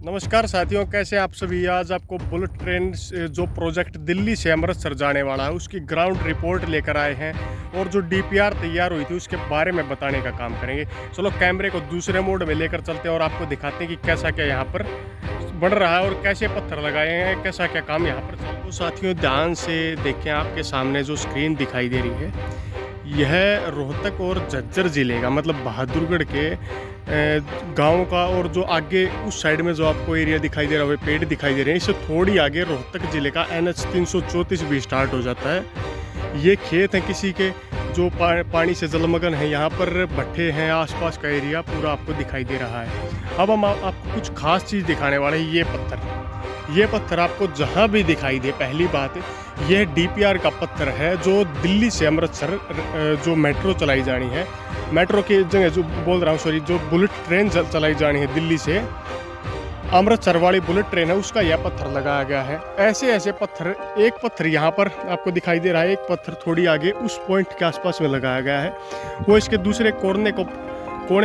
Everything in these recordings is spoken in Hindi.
नमस्कार साथियों, कैसे आप सभी। आज आपको बुलेट ट्रेन जो प्रोजेक्ट दिल्ली से अमृतसर जाने वाला है उसकी ग्राउंड रिपोर्ट लेकर आए हैं और जो डीपीआर तैयार हुई थी उसके बारे में बताने का काम करेंगे। चलो कैमरे को दूसरे मोड में लेकर चलते हैं और आपको दिखाते हैं कि कैसा क्या यहाँ पर बढ़ रहा है और कैसे पत्थर लगाए हैं, कैसा क्या काम यहाँ पर चल रहा है। तो साथियों ध्यान से देखें, आपके सामने जो स्क्रीन दिखाई दे रही है यह रोहतक और झज्जर ज़िले का मतलब बहादुरगढ़ के गांव का, और जो आगे उस साइड में जो आपको एरिया दिखाई दे रहा है, पेड़ दिखाई दे रहे हैं, इससे थोड़ी आगे रोहतक ज़िले का NH 334 भी स्टार्ट हो जाता है। ये खेत हैं किसी के जो पानी से जलमग्न है। यहाँ पर भट्टे हैं, आसपास का एरिया पूरा आपको दिखाई दे रहा है। अब हम आपको कुछ खास चीज़ दिखाने वाले हैं। ये पत्थर आपको जहाँ भी दिखाई दे, पहली बात यह डीपीआर का पत्थर है जो दिल्ली से अमृतसर जो मेट्रो चलाई जानी है, मेट्रो की जगह जो बोल रहा हूँ सॉरी, जो बुलेट ट्रेन चलाई जानी है दिल्ली से अमृतसर वाली बुलेट ट्रेन है, उसका यह पत्थर लगाया गया है। ऐसे ऐसे पत्थर, एक पत्थर यहाँ पर आपको दिखाई दे रहा है, एक पत्थर थोड़ी आगे उस पॉइंट के आसपास में लगाया गया है। वो इसके दूसरे कोने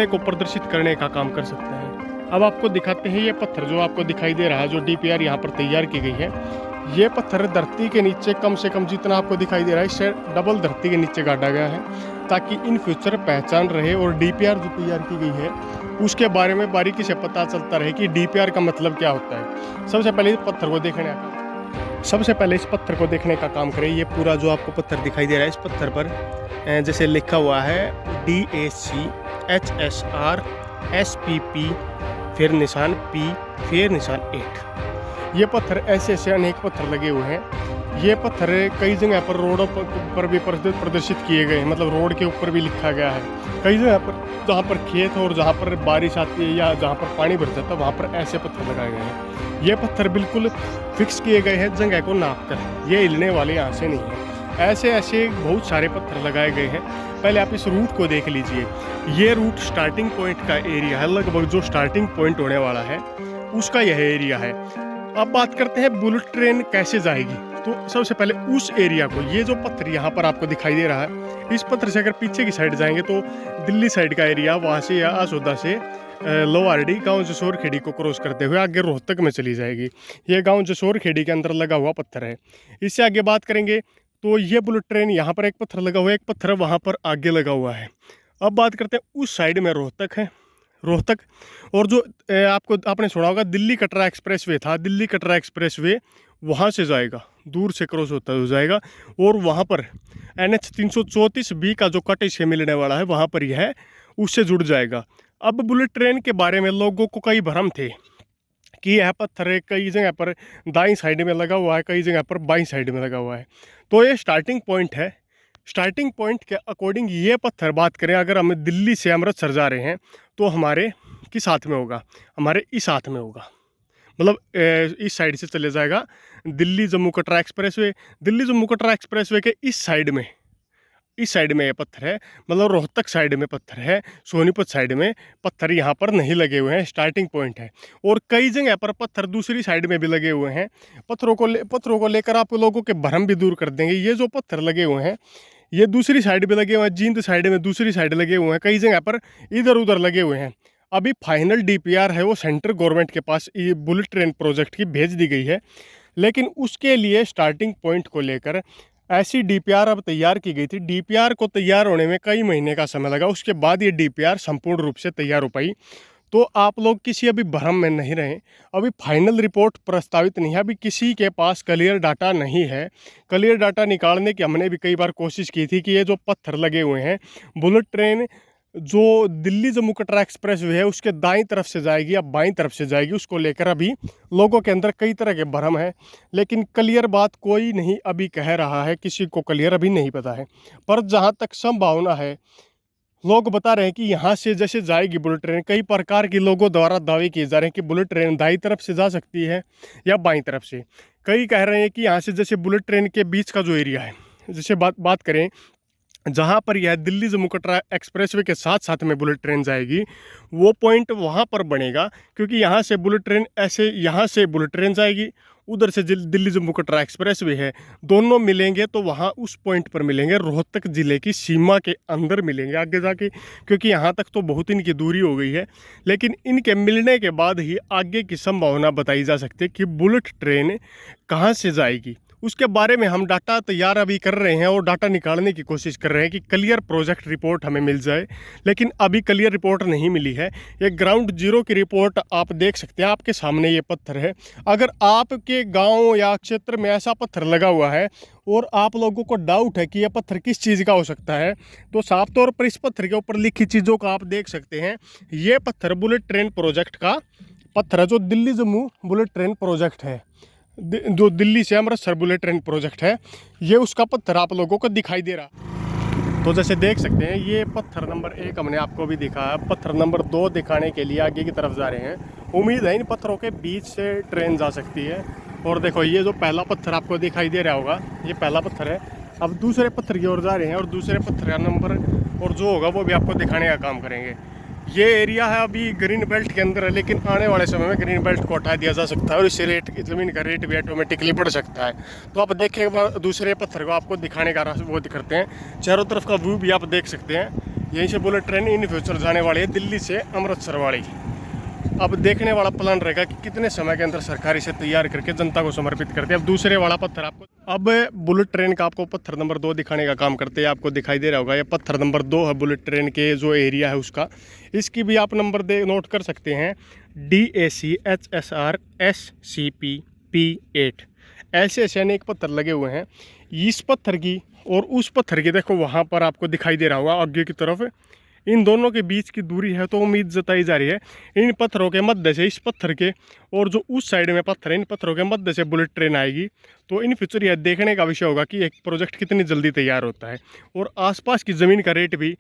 को प्रदर्शित करने का काम कर सकता है। अब आपको दिखाते हैं ये पत्थर जो आपको दिखाई दे रहा है, जो डीपीआर यहाँ पर तैयार की गई है। ये पत्थर धरती के नीचे कम से कम जितना आपको दिखाई दे रहा है इससे डबल धरती के नीचे गाड़ा गया है, ताकि इन फ्यूचर पहचान रहे और डीपीआर जो तैयार की गई है उसके बारे में बारीकी से पता चलता रहे कि डीपीआर का मतलब क्या होता है। सबसे पहले इस पत्थर को देखने का काम करें। ये पूरा जो आपको पत्थर दिखाई दे रहा है, इस पत्थर पर जैसे लिखा हुआ है DAC HSR SPP फिर निशान P फिर निशान 8। ये पत्थर ऐसे ऐसे अनेक पत्थर लगे हुए हैं। ये पत्थर कई जगह पर रोडों पर भी प्रदर्शित किए गए हैं, मतलब रोड के ऊपर भी लिखा गया है। कई जगह पर जहाँ पर खेत और जहाँ पर बारिश आती है या जहाँ पर पानी भर जाता है वहाँ पर ऐसे पत्थर लगाए गए हैं। ये पत्थर बिल्कुल फिक्स किए गए हैं जगह को नाप कर, ये हिलने वाले यहाँ से नहीं है। ऐसे ऐसे बहुत सारे पत्थर लगाए गए हैं। पहले आप इस रूट को देख लीजिए। ये रूट स्टार्टिंग पॉइंट का एरिया है, लगभग जो स्टार्टिंग पॉइंट होने वाला है उसका यह एरिया है। अब बात करते हैं बुलेट ट्रेन कैसे जाएगी। तो सबसे पहले उस एरिया को, ये जो पत्थर यहाँ पर आपको दिखाई दे रहा है, इस पत्थर से अगर पीछे की साइड जाएंगे तो दिल्ली साइड का एरिया, वहाँ से या आसोदा से लोवारडी गांव जसोर खेड़ी को क्रॉस करते हुए आगे रोहतक में चली जाएगी। ये गांव जसोर खेड़ी के अंदर लगा हुआ पत्थर है। इससे आगे बात करेंगे तो ये बुलेट ट्रेन यहाँ पर एक पत्थर लगा हुआ है, एक पत्थर वहाँ पर आगे लगा हुआ है। अब बात करते हैं उस साइड में रोहतक है, रोहतक और जो आपने सुना होगा दिल्ली कटरा एक्सप्रेसवे था, दिल्ली कटरा एक्सप्रेसवे वहाँ से जाएगा, दूर से क्रॉस होता हो जाएगा और वहाँ पर NH 334B का जो कट से मिलने वाला है वहाँ पर यह उससे जुड़ जाएगा। अब बुलेट ट्रेन के बारे में लोगों को कई भ्रम थे कि यह पत्थर कई जगह पर दाईं साइड में लगा हुआ है, कई जगह पर बाईं साइड में लगा हुआ है। तो ये स्टार्टिंग पॉइंट है। स्टार्टिंग पॉइंट के अकॉर्डिंग ये पत्थर, बात करें अगर हम दिल्ली से अमृतसर जा रहे हैं तो हमारे किस हाथ में होगा, हमारे इस हाथ में होगा, मतलब इस साइड से चले जाएगा दिल्ली जम्मू कटरा एक्सप्रेसवे। दिल्ली जम्मू कटरा एक्सप्रेसवे के इस साइड में ये पत्थर है, मतलब रोहतक साइड में पत्थर है, सोनीपत साइड में पत्थर यहाँ पर नहीं लगे हुए हैं, स्टार्टिंग पॉइंट है। और कई जगह पर पत्थर दूसरी साइड में भी लगे हुए हैं। पत्थरों को लेकर आप लोगों के भ्रम भी दूर कर देंगे। ये जो पत्थर लगे हुए हैं ये दूसरी साइड भी लगे हुए हैं, जींद साइड में दूसरी साइड लगे हुए हैं, कई जगह पर इधर उधर लगे हुए हैं। अभी फाइनल डीपीआर है वो सेंट्रल गवर्नमेंट के पास ये बुलेट ट्रेन प्रोजेक्ट की भेज दी गई है, लेकिन उसके लिए स्टार्टिंग पॉइंट को लेकर ऐसी डीपीआर अब तैयार की गई थी। डीपीआर को तैयार होने में कई महीने का समय लगा, उसके बाद ये डीपीआर संपूर्ण रूप से तैयार हो पाई। तो आप लोग किसी अभी भ्रम में नहीं रहें। अभी फाइनल रिपोर्ट प्रस्तावित नहीं है, अभी किसी के पास क्लियर डाटा नहीं है। क्लियर डाटा निकालने की हमने भी कई बार कोशिश की थी कि ये जो पत्थर लगे हुए हैं, बुलेट ट्रेन जो दिल्ली जम्मू कटरा एक्सप्रेस वे है उसके दाईं तरफ से जाएगी या बाईं तरफ से जाएगी, उसको लेकर अभी लोगों के अंदर कई तरह के भ्रम है। लेकिन क्लियर बात कोई नहीं अभी कह रहा है, किसी को क्लियर अभी नहीं पता है। पर जहाँ तक संभावना है, लोग बता रहे हैं कि यहाँ से जैसे जाएगी बुलेट ट्रेन, कई प्रकार के लोगों द्वारा दावे किए जा रहे हैं कि बुलेट ट्रेन दाईं तरफ से जा सकती है या बाईं तरफ से। कई कह रहे हैं कि यहाँ से जैसे बुलेट ट्रेन के बीच का जो एरिया है, जैसे बात करें जहाँ पर यह दिल्ली जम्मू कटरा एक्सप्रेसवे के साथ साथ में बुलेट ट्रेन जाएगी, वो पॉइंट वहाँ पर बनेगा, क्योंकि यहाँ से बुलेट ट्रेन ऐसे यहाँ से बुलेट ट्रेन जाएगी उधर से दिल्ली जम्मू कटरा एक्सप्रेस वे है, दोनों मिलेंगे तो वहाँ उस पॉइंट पर मिलेंगे, रोहतक ज़िले की सीमा के अंदर मिलेंगे आगे जाके, क्योंकि यहाँ तक तो बहुत इनकी दूरी हो गई है। लेकिन इनके मिलने के बाद ही आगे की संभावना बताई जा सकती है कि बुलेट ट्रेन कहाँ से जाएगी। उसके बारे में हम डाटा तैयार अभी कर रहे हैं और डाटा निकालने की कोशिश कर रहे हैं कि क्लियर प्रोजेक्ट रिपोर्ट हमें मिल जाए, लेकिन अभी क्लियर रिपोर्ट नहीं मिली है। ये ग्राउंड जीरो की रिपोर्ट आप देख सकते हैं, आपके सामने ये पत्थर है। अगर आपके गांव या क्षेत्र में ऐसा पत्थर लगा हुआ है और आप लोगों को डाउट है कि यह पत्थर किस चीज़ का हो सकता है, तो साफ तौर पर इस पत्थर के ऊपर लिखी चीज़ों का आप देख सकते हैं। ये पत्थर बुलेट ट्रेन प्रोजेक्ट का पत्थर है, जो Delhi Jammu bullet train project है, जो दिल्ली से अमृतसर बुलेट ट्रेन प्रोजेक्ट है, ये उसका पत्थर आप लोगों को दिखाई दे रहा। तो जैसे देख सकते हैं ये पत्थर नंबर 1 हमने आपको भी दिखाया, पत्थर नंबर 2 दिखाने के लिए आगे की तरफ जा रहे हैं। उम्मीद है इन पत्थरों के बीच से ट्रेन जा सकती है। और देखो ये जो पहला पत्थर आपको दिखाई दे रहा होगा, ये पहला पत्थर है। अब दूसरे पत्थर की ओर जा रहे हैं और दूसरे पत्थर का नंबर और जो होगा वो भी आपको दिखाने का काम करेंगे। ये एरिया है अभी ग्रीन बेल्ट के अंदर है, लेकिन आने वाले समय में ग्रीन बेल्ट को हटा दिया जा सकता है और इससे ज़मीन का रेट भी ऑटोमेटिकली बढ़ सकता है। तो आप देखें, दूसरे पत्थर को आपको दिखाने का वो करते हैं, चारों तरफ का व्यू भी आप देख सकते हैं। यहीं से बुलेट ट्रेन इन फ्यूचर जाने वाली है दिल्ली से अमृतसर वाली। अब देखने वाला प्लान रहेगा कि कितने समय के अंदर सरकार इसे तैयार करके जनता को समर्पित करते हैं। अब दूसरे वाला पत्थर आपको, अब बुलेट ट्रेन का आपको पत्थर नंबर 2 दिखाने का काम करते हैं। आपको दिखाई दे रहा होगा ये पत्थर नंबर 2 है बुलेट ट्रेन के जो एरिया है उसका। इसकी भी आप नंबर नोट कर सकते हैं, DACHSR SCP P8। ऐसे अनेक पत्थर लगे हुए हैं। इस पत्थर की और उस पत्थर की देखो वहाँ पर आपको दिखाई दे रहा होगा आगे की तरफ, इन दोनों के बीच की दूरी है। तो उम्मीद जताई जा रही है इन पत्थरों के मध्य से, इस पत्थर के और जो उस साइड में पत्थर है, इन पत्थरों के मध्य से बुलेट ट्रेन आएगी। तो इन फ्यूचर यह देखने का विषय होगा कि एक प्रोजेक्ट कितनी जल्दी तैयार होता है। और आसपास की ज़मीन का रेट भी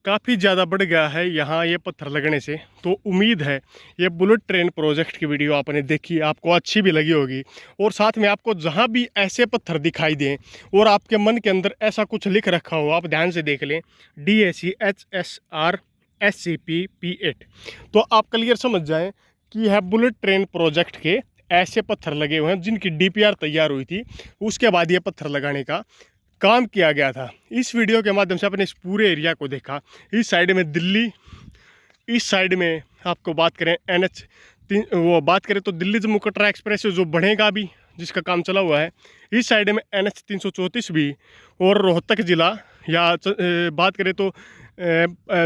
काफ़ी ज़्यादा बढ़ गया है यहाँ ये पत्थर लगने से। तो उम्मीद है ये बुलेट ट्रेन प्रोजेक्ट की वीडियो आपने देखी, आपको अच्छी भी लगी होगी। और साथ में आपको जहाँ भी ऐसे पत्थर दिखाई दें और आपके मन के अंदर ऐसा कुछ लिख रखा हो, आप ध्यान से देख लें, DACHSR SCP P8, तो आप क्लियर समझ जाएं कि यह बुलेट ट्रेन प्रोजेक्ट के ऐसे पत्थर लगे हुए हैं जिनकी DPR तैयार हुई थी, उसके बाद ये पत्थर लगाने का काम किया गया था। इस वीडियो के माध्यम से आपने इस पूरे एरिया को देखा। इस साइड में दिल्ली, इस साइड में आपको बात करें बात करें तो दिल्ली जम्मू कटरा एक्सप्रेस जो बढ़ेगा भी, जिसका काम चला हुआ है। इस साइड में NH 334 भी, और रोहतक ज़िला या बात करें तो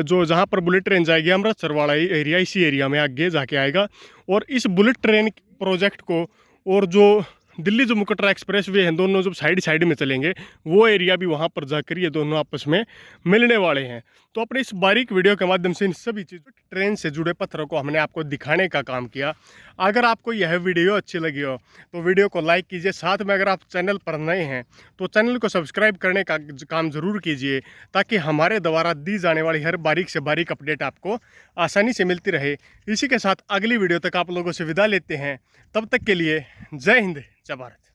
जो जहाँ पर बुलेट ट्रेन जाएगी अमृतसर वाला एरिया, इसी एरिया में आगे जाके आएगा। और इस बुलेट ट्रेन प्रोजेक्ट को और जो दिल्ली जम्मू कटरा एक्सप्रेस वे हैं, दोनों जब साइड में चलेंगे वो एरिया भी वहाँ पर जाकर ये दोनों आपस में मिलने वाले हैं। तो अपने इस बारीक वीडियो के माध्यम से इन सभी चीज़ों, ट्रेन से जुड़े पत्थरों को हमने आपको दिखाने का काम किया। अगर आपको यह वीडियो अच्छी लगी हो तो वीडियो को लाइक कीजिए। साथ में अगर आप चैनल पर नए हैं तो चैनल को सब्सक्राइब करने का काम ज़रूर कीजिए, ताकि हमारे द्वारा दी जाने वाली हर बारीक से बारीक अपडेट आपको आसानी से मिलती रहे। इसी के साथ अगली वीडियो तक आप लोगों से विदा लेते हैं। तब तक के लिए जय हिंद, जय भारत।